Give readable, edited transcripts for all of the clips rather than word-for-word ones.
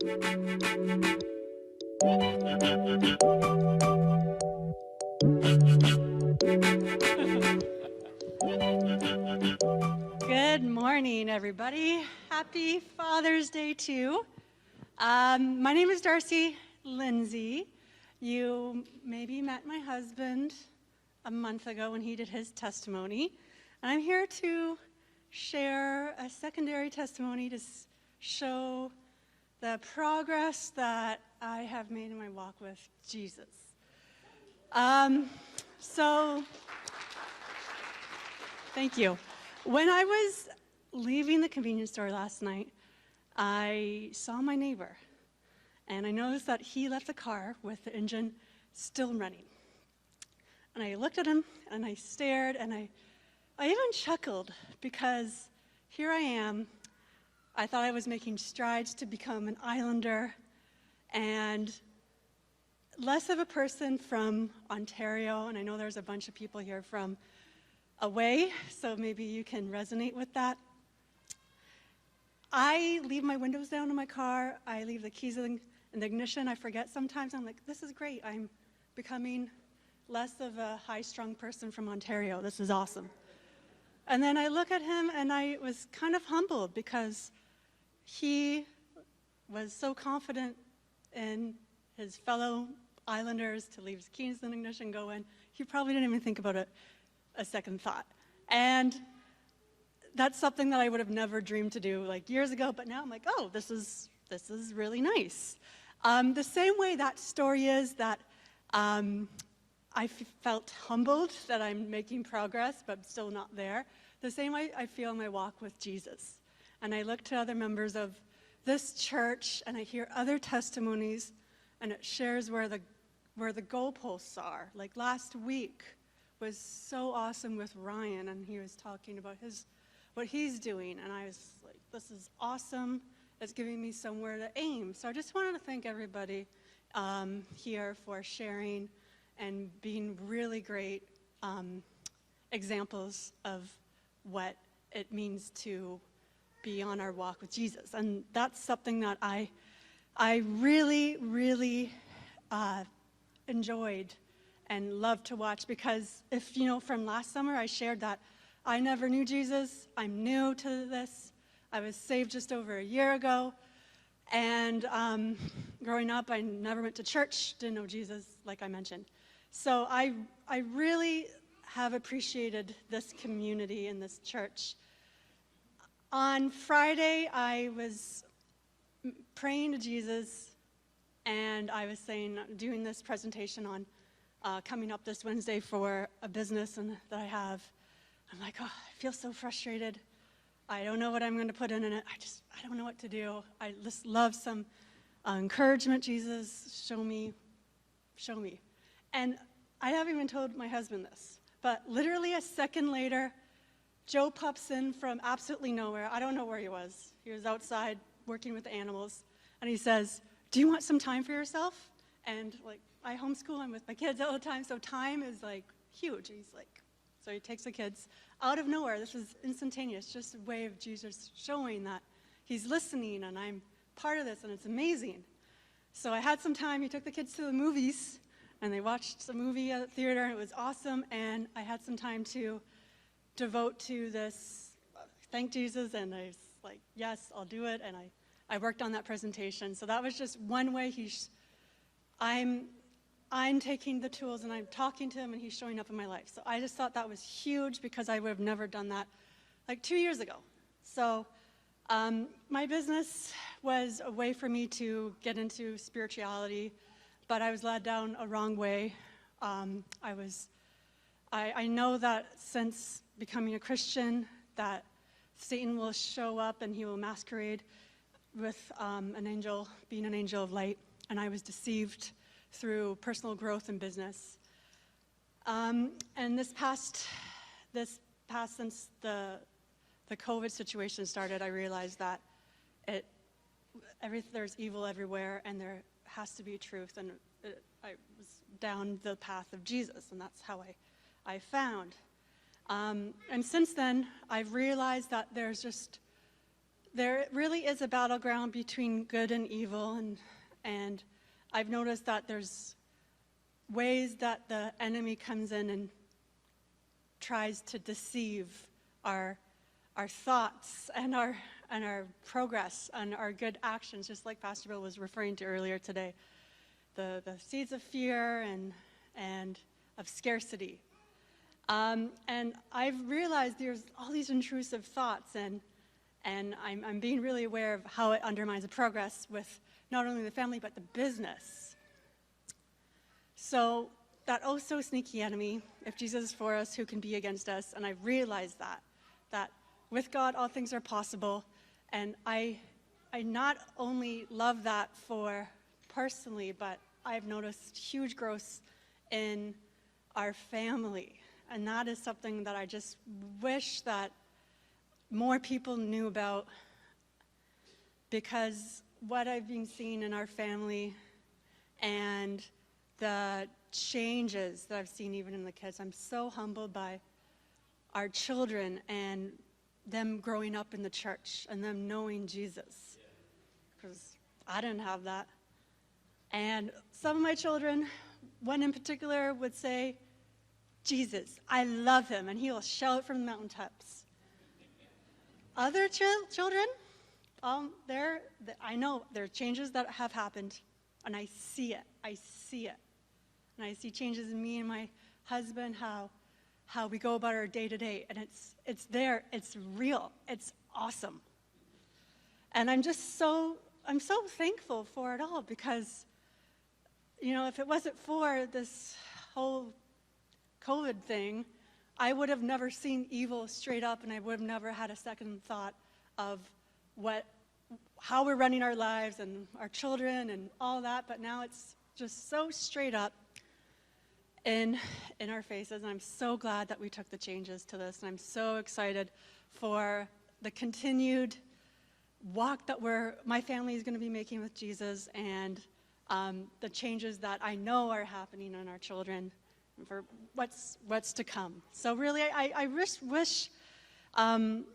Good morning, everybody. Happy Father's Day, too. My name is Darcy. Lindsey. You maybe met my husband a month ago when he did his testimony. And I'm here to share a secondary testimony to show the progress that I have made in my walk with Jesus. Thank you. When I was leaving the convenience store last night, I saw my neighbor, and I noticed that he left the car with the engine still running. And I looked at him, and I stared, and I even chuckled, because here I am. I thought I was making strides to become an islander, and less of a person from Ontario, and I know there's a bunch of people here from away, so maybe you can resonate with that. I leave my windows down in my car. I leave the keys in the ignition. I forget sometimes. I'm like, this is great. I'm becoming less of a high-strung person from Ontario. This is awesome. And then I look at him, and I was kind of humbled because he was so confident in his fellow islanders to leave his keys in the ignition, go in. He probably didn't even think about it a second thought. And that's something that I would have never dreamed to do like years ago, but now I'm like, oh, this is really nice. The same way that story is that I felt humbled that I'm making progress, but still not there. The same way I feel in my walk with Jesus. And I look to other members of this church, and I hear other testimonies, and it shares where the goalposts are. Like last week was so awesome with Ryan, and he was talking about what he's doing, and I was like, this is awesome. It's giving me somewhere to aim. So I just wanted to thank everybody here for sharing and being really great examples of what it means to be on our walk with Jesus. And that's something that I really, really enjoyed and love to watch, because if you know, from last summer I shared that I never knew Jesus. I'm new to this. I was saved just over a year ago, and growing up I never went to church, didn't know Jesus like I mentioned. So I really have appreciated this community in this church. On Friday I was praying to Jesus, and I was doing this presentation on coming up this Wednesday for a business that I have. I'm like, oh, I feel so frustrated. I don't know what I'm going to put in it. I don't know what to do. I just love some encouragement. Jesus, show me. And I haven't even told my husband this, but literally a second later, Joe pops in from absolutely nowhere. I don't know where he was. He was outside working with the animals, and he says, do you want some time for yourself? And like, I homeschool, I'm with my kids all the time, so time is like huge. So he takes the kids out of nowhere. This is instantaneous, just a way of Jesus showing that he's listening and I'm part of this, and it's amazing. So I had some time. He took the kids to the movies, and they watched the movie at the theater, and it was awesome. And I had some time to devote to this, thank Jesus, and I was like, yes, I'll do it. And I worked on that presentation. So that was just one way I'm taking the tools and I'm talking to him, and he's showing up in my life. So I just thought that was huge, because I would have never done that like 2 years ago. So my business was a way for me to get into spirituality, but I was led down a wrong way. I know that since becoming a Christian, that Satan will show up and he will masquerade with being an angel of light, and I was deceived through personal growth and business. And this past since the COVID situation started, I realized that there's evil everywhere, and there has to be truth. And I was down the path of Jesus, and that's how I found. And since then, I've realized that there's just there really is a battleground between good and evil, and I've noticed that there's ways that the enemy comes in and tries to deceive our thoughts and our progress and our good actions, just like Pastor Bill was referring to earlier today. The seeds of fear and of scarcity. And I've realized there's all these intrusive thoughts, and I'm being really aware of how it undermines the progress with not only the family, but the business. So that oh so sneaky enemy, if Jesus is for us, who can be against us? And I've realized that with God, all things are possible. And I not only love that for personally, but I've noticed huge growth in our family. And that is something that I just wish that more people knew about, because what I've been seeing in our family and the changes that I've seen even in the kids, I'm so humbled by our children and them growing up in the church and them knowing Jesus, because I didn't have that. And some of my children, one in particular, would say, Jesus, I love him, and he will shout it from the mountaintops. Other children, I know there are changes that have happened, and I see it. And I see changes in me and my husband, how we go about our day-to-day, and it's there, it's real, it's awesome. And I'm so thankful for it all, because, if it wasn't for this whole COVID thing, I would have never seen evil straight up, and I would have never had a second thought of how we're running our lives and our children and all that. But now it's just so straight up in our faces, and I'm so glad that we took the changes to this, and I'm so excited for the continued walk that my family is going to be making with Jesus, and the changes that I know are happening in our children, for what's to come. So really, I wish, and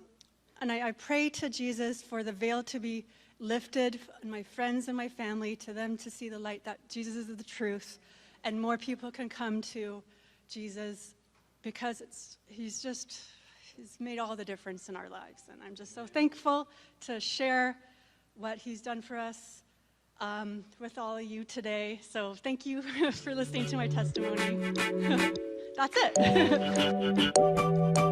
I pray to Jesus for the veil to be lifted, and my friends and my family, to them to see the light that Jesus is the truth, and more people can come to Jesus, because he's made all the difference in our lives. And I'm just so thankful to share what he's done for us with all of you today. So thank you for listening to my testimony. That's it.